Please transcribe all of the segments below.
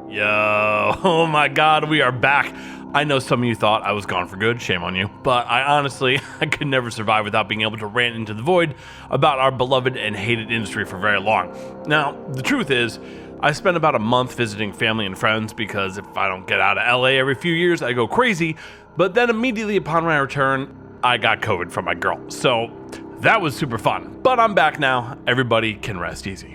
Yo, oh my god, we are back. I know some of you thought I was gone for good, shame on you, but I could never survive without being able to rant into the void about our beloved and hated industry for very long. Now, the truth is, I spent about a month visiting family and friends because if I don't get out of LA every few years, I go crazy, but then immediately upon my return, I got COVID from my girl, so that was super fun. But I'm back now, everybody can rest easy.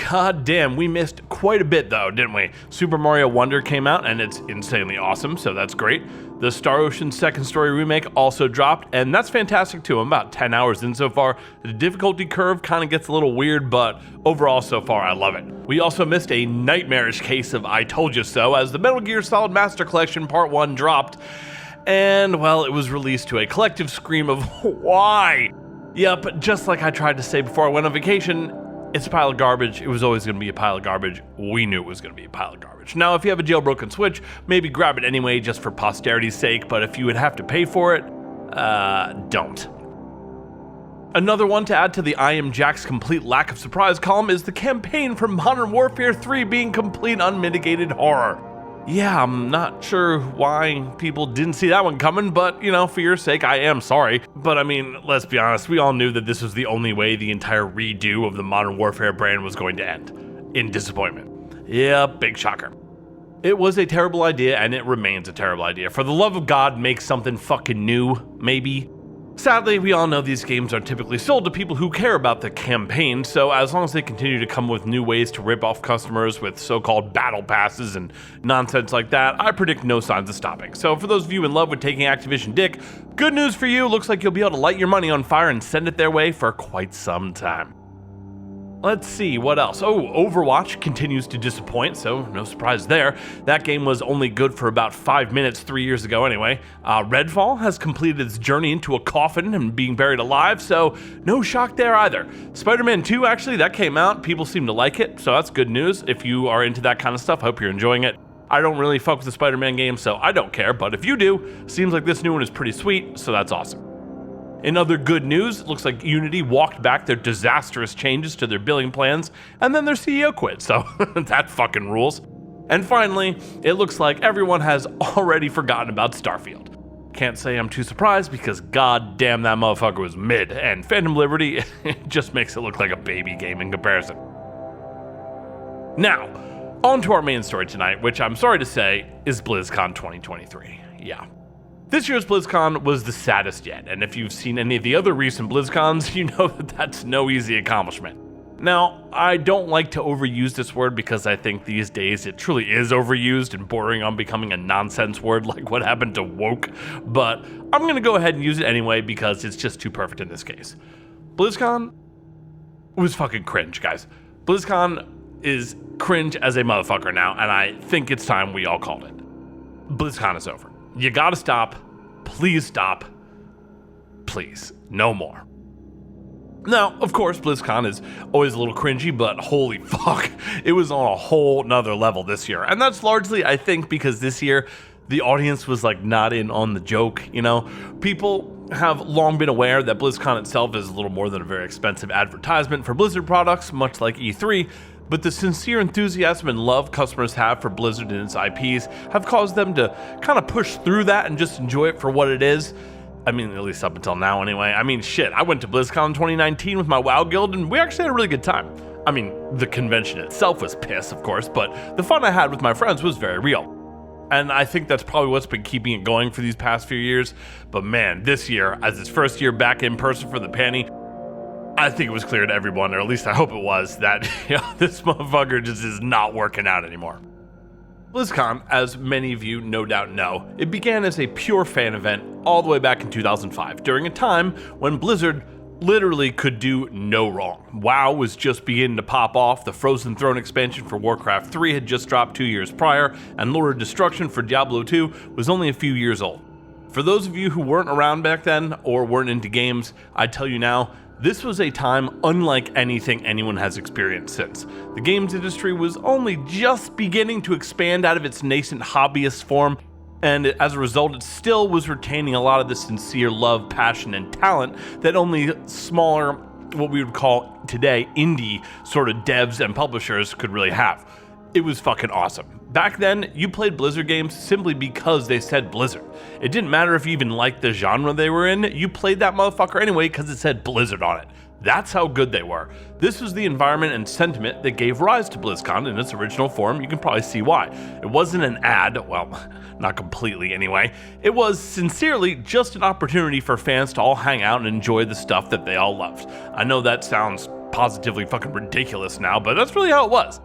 God damn, we missed quite a bit though, didn't we? Super Mario Wonder came out and it's insanely awesome, so that's great. The Star Ocean Second Story remake also dropped, and that's fantastic too. I'm about 10 hours in so far. The difficulty curve kind of gets a little weird, but overall so far I love it. We also missed a nightmarish case of I Told You So as the Metal Gear Solid Master Collection Part 1 dropped, and well, it was released to a collective scream of why? Yep, just like I tried to say before I went on vacation, it's a pile of garbage. It was always going to be a pile of garbage. We knew it was going to be a pile of garbage. Now, if you have a jailbroken Switch, maybe grab it anyway just for posterity's sake, but if you would have to pay for it, don't. Another one to add to the I Am Jack's complete lack of surprise column is the campaign for Modern Warfare 3 being complete unmitigated horror. Yeah, I'm not sure why people didn't see that one coming, but, you know, for your sake, I am sorry. But I mean, let's be honest, we all knew that this was the only way the entire redo of the Modern Warfare brand was going to end. In disappointment. Yeah, big shocker. It was a terrible idea, and it remains a terrible idea. For the love of God, make something fucking new, maybe. Sadly, we all know these games are typically sold to people who care about the campaign, so as long as they continue to come with new ways to rip off customers with so-called battle passes and nonsense like that, I predict no signs of stopping. So for those of you in love with taking Activision dick, good news for you, looks like you'll be able to light your money on fire and send it their way for quite some time. Let's see, what else? Oh, Overwatch continues to disappoint, so no surprise there. That game was only good for about 5 minutes 3 years ago anyway. Redfall has completed its journey into a coffin and being buried alive, so no shock there either. Spider-Man 2, actually, that came out. People seem to like it, so that's good news. If you are into that kind of stuff, hope you're enjoying it. I don't really fuck with the Spider-Man game, so I don't care, but if you do, seems like this new one is pretty sweet, so that's awesome. In other good news, it looks like Unity walked back their disastrous changes to their billing plans, and then their CEO quit, so that fucking rules. And finally, it looks like everyone has already forgotten about Starfield. Can't say I'm too surprised because god damn that motherfucker was mid, and Phantom Liberty just makes it look like a baby game in comparison. Now, on to our main story tonight, which I'm sorry to say is BlizzCon 2023. Yeah. This year's BlizzCon was the saddest yet, and if you've seen any of the other recent BlizzCons, you know that that's no easy accomplishment. Now, I don't like to overuse this word because I think these days it truly is overused and bordering on becoming a nonsense word like what happened to woke, but I'm gonna go ahead and use it anyway because it's just too perfect in this case. BlizzCon was fucking cringe, guys. BlizzCon is cringe as a motherfucker now, and I think it's time we all called it. BlizzCon is over. You gotta stop. Please stop. Please. No more. Now, of course, BlizzCon is always a little cringy, but holy fuck, it was on a whole nother level this year. And that's largely, I think, because this year, the audience was like not in on the joke, you know? People have long been aware that BlizzCon itself is a little more than a very expensive advertisement for Blizzard products, much like E3, but the sincere enthusiasm and love customers have for Blizzard and its IPs have caused them to kind of push through that and just enjoy it for what it is. I mean, at least up until now anyway. I mean, shit, I went to BlizzCon in 2019 with my WoW guild and we actually had a really good time. I mean, the convention itself was piss, of course, but the fun I had with my friends was very real. And I think that's probably what's been keeping it going for these past few years. But man, this year, as its first year back in person for the panty, I think it was clear to everyone, or at least I hope it was, that this motherfucker just is not working out anymore. BlizzCon, as many of you no doubt know, it began as a pure fan event all the way back in 2005, during a time when Blizzard literally could do no wrong. WoW was just beginning to pop off, the Frozen Throne expansion for Warcraft 3 had just dropped 2 years prior, and Lord of Destruction for Diablo 2 was only a few years old. For those of you who weren't around back then, or weren't into games, I tell you now, this was a time unlike anything anyone has experienced since. The games industry was only just beginning to expand out of its nascent hobbyist form, and as a result, it still was retaining a lot of the sincere love, passion, and talent that only smaller, what we would call today, indie sort of devs and publishers could really have. It was fucking awesome. Back then, you played Blizzard games simply because they said Blizzard. It didn't matter if you even liked the genre they were in, you played that motherfucker anyway because it said Blizzard on it. That's how good they were. This was the environment and sentiment that gave rise to BlizzCon in its original form. You can probably see why. It wasn't an ad, well, not completely anyway. It was sincerely just an opportunity for fans to all hang out and enjoy the stuff that they all loved. I know that sounds positively fucking ridiculous now, but that's really how it was.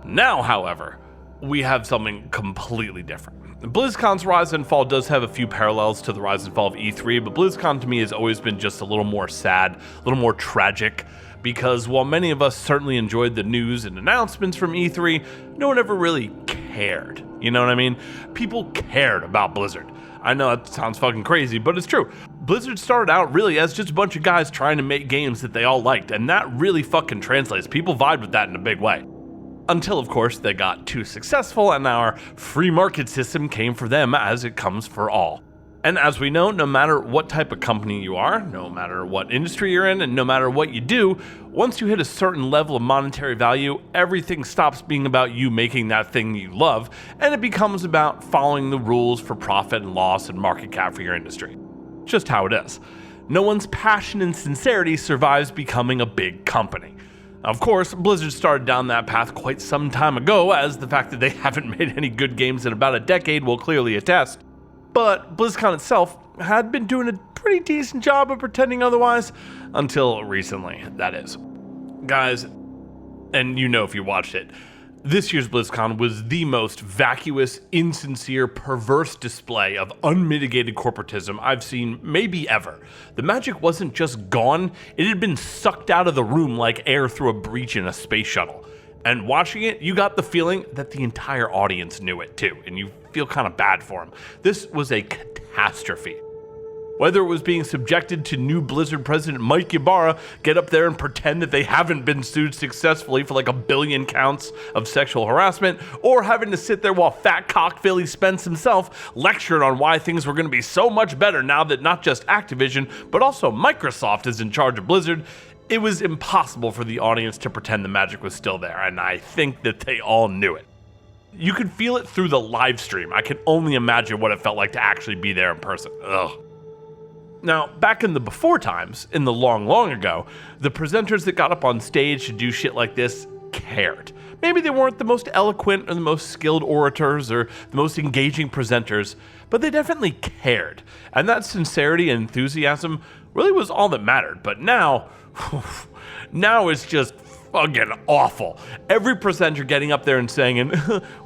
Now, however, we have something completely different. BlizzCon's rise and fall does have a few parallels to the rise and fall of E3, but BlizzCon to me has always been just a little more sad, a little more tragic, because while many of us certainly enjoyed the news and announcements from E3, no one ever really cared. You know what I mean? People cared about Blizzard. I know that sounds fucking crazy, but it's true. Blizzard started out really as just a bunch of guys trying to make games that they all liked, and that really fucking translates. People vibed with that in a big way. Until, of course, they got too successful and our free market system came for them as it comes for all. And as we know, no matter what type of company you are, no matter what industry you're in, and no matter what you do, once you hit a certain level of monetary value, everything stops being about you making that thing you love, and it becomes about following the rules for profit and loss and market cap for your industry. Just how it is. No one's passion and sincerity survives becoming a big company. Of course, Blizzard started down that path quite some time ago, as the fact that they haven't made any good games in about a decade will clearly attest. But BlizzCon itself had been doing a pretty decent job of pretending otherwise, until recently, that is. Guys, and you know if you watched it, this year's BlizzCon was the most vacuous, insincere, perverse display of unmitigated corporatism I've seen maybe ever. The magic wasn't just gone, it had been sucked out of the room like air through a breach in a space shuttle. And watching it, you got the feeling that the entire audience knew it too, and you feel kind of bad for them. This was a catastrophe. Whether it was being subjected to new Blizzard president Mike Ybarra get up there and pretend that they haven't been sued successfully for like 1 billion counts of sexual harassment, or having to sit there while fat cock Philly Spence himself lectured on why things were going to be so much better now that not just Activision, but also Microsoft is in charge of Blizzard, it was impossible for the audience to pretend the magic was still there, and I think that they all knew it. You could feel it through the live stream. I can only imagine what it felt like to actually be there in person. Ugh. Now, back in the before times, in the long ago, the presenters that got up on stage to do shit like this cared. Maybe they weren't the most eloquent or the most skilled orators or the most engaging presenters, but they definitely cared. And that sincerity and enthusiasm really was all that mattered. But now it's just fucking awful. Every presenter getting up there and saying,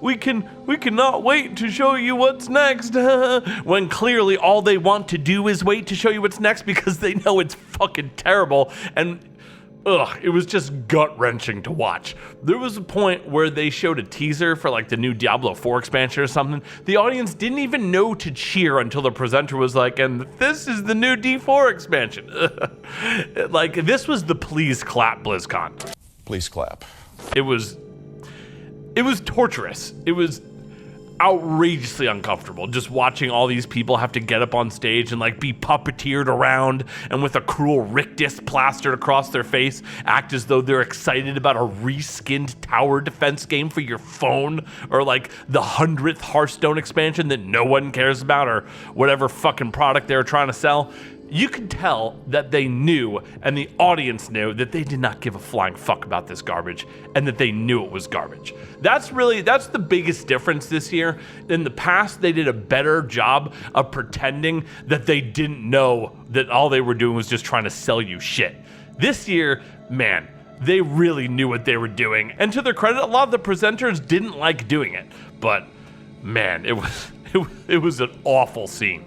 we cannot wait to show you what's next, when clearly all they want to do is wait to show you what's next because they know it's fucking terrible. And it was just gut-wrenching to watch. There was a point where they showed a teaser for like the new Diablo 4 expansion or something. The audience didn't even know to cheer until the presenter was like, and this is the new D4 expansion. Like, this was the please clap BlizzCon. Please clap. It was torturous. It was outrageously uncomfortable just watching all these people have to get up on stage and like be puppeteered around and with a cruel rictus plastered across their face act as though they're excited about a reskinned tower defense game for your phone, or like the 100th Hearthstone expansion that no one cares about, or whatever fucking product they were trying to sell. You could tell that they knew, and the audience knew, that they did not give a flying fuck about this garbage, and that they knew it was garbage. That's the biggest difference this year. In the past, they did a better job of pretending that they didn't know that all they were doing was just trying to sell you shit. This year, man, they really knew what they were doing, and to their credit, a lot of the presenters didn't like doing it, but man, it was an awful scene.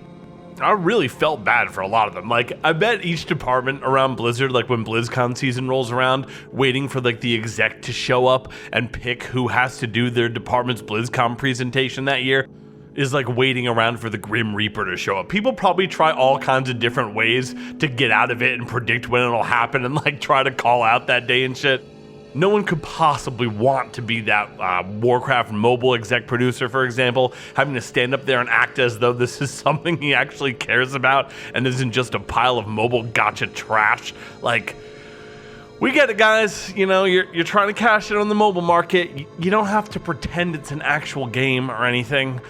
I really felt bad for a lot of them. Like, I bet each department around Blizzard, like when BlizzCon season rolls around, waiting for like the exec to show up and pick who has to do their department's BlizzCon presentation that year, is like waiting around for the Grim Reaper to show up. People probably try all kinds of different ways to get out of it and predict when it'll happen and like try to call out that day and shit. No one could possibly want to be that Warcraft mobile exec producer, for example, having to stand up there and act as though this is something he actually cares about and isn't just a pile of mobile gotcha trash. Like, We get it, guys. You know, you're trying to cash in on the mobile market. You don't have to pretend it's an actual game or anything.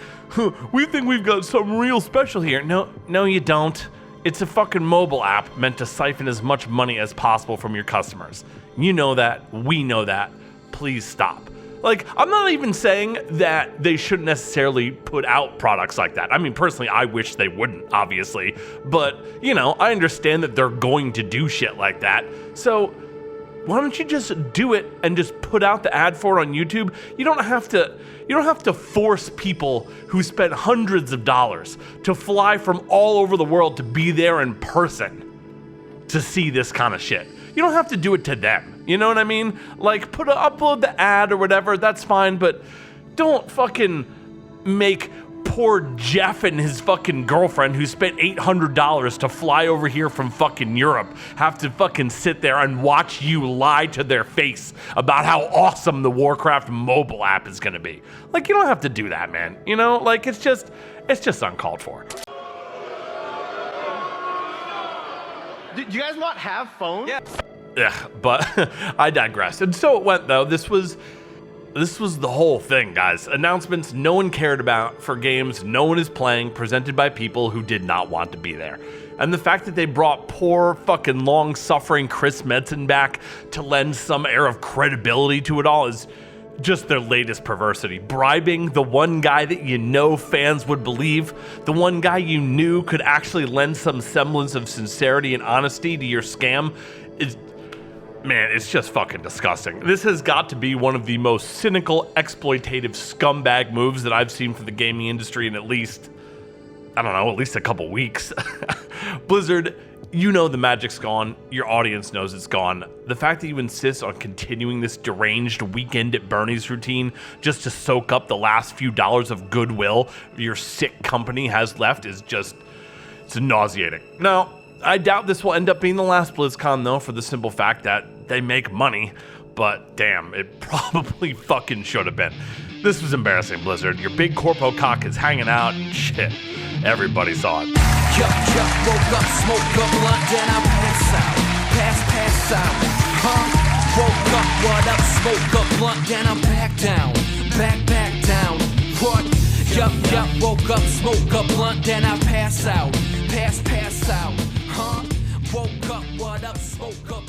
We think we've got something real special here. No, you don't. It's a fucking mobile app meant to siphon as much money as possible from your customers. You know that. We know that. Please stop. Like, I'm not even saying that they shouldn't necessarily put out products like that. I mean, personally, I wish they wouldn't, obviously. But, you know, I understand that they're going to do shit like that. So why don't you just do it and just put out the ad for it on YouTube? You don't have to force people who spent hundreds of dollars to fly from all over the world to be there in person to see this kind of shit. You don't have to do it to them. You know what I mean? Like, upload the ad or whatever, that's fine, but don't fucking make poor Jeff and his fucking girlfriend who spent $800 to fly over here from fucking Europe have to fucking sit there and watch you lie to their face about how awesome the Warcraft mobile app is gonna be. Like, you don't have to do that, man. You know, like, it's just uncalled for. Do you guys not have phones? Yeah, but I digress. And so it went, though. This was the whole thing, guys. Announcements no one cared about for games no one is playing, presented by people who did not want to be there. And the fact that they brought poor fucking long-suffering Chris Metzen back to lend some air of credibility to it all is just their latest perversity. Bribing the one guy that you know fans would believe, the one guy you knew could actually lend some semblance of sincerity and honesty to your scam is... Man, it's just fucking disgusting. This has got to be one of the most cynical, exploitative scumbag moves that I've seen for the gaming industry in at least a couple weeks. Blizzard, you know the magic's gone. Your audience knows it's gone. The fact that you insist on continuing this deranged weekend at Bernie's routine just to soak up the last few dollars of goodwill your sick company has left is just, it's nauseating. Now, I doubt this will end up being the last BlizzCon, though, for the simple fact that they make money, but damn, it probably fucking should have been. This was embarrassing, Blizzard. Your big corpo cock is hanging out, and shit, everybody saw it. Yup, woke up, smoke up, blunt, then I pass out, woke up, what up, smoke up, blunt, then I'm back down, what? Yup, woke up, smoke up, blunt, then I pass out, woke up, what up, smoke up,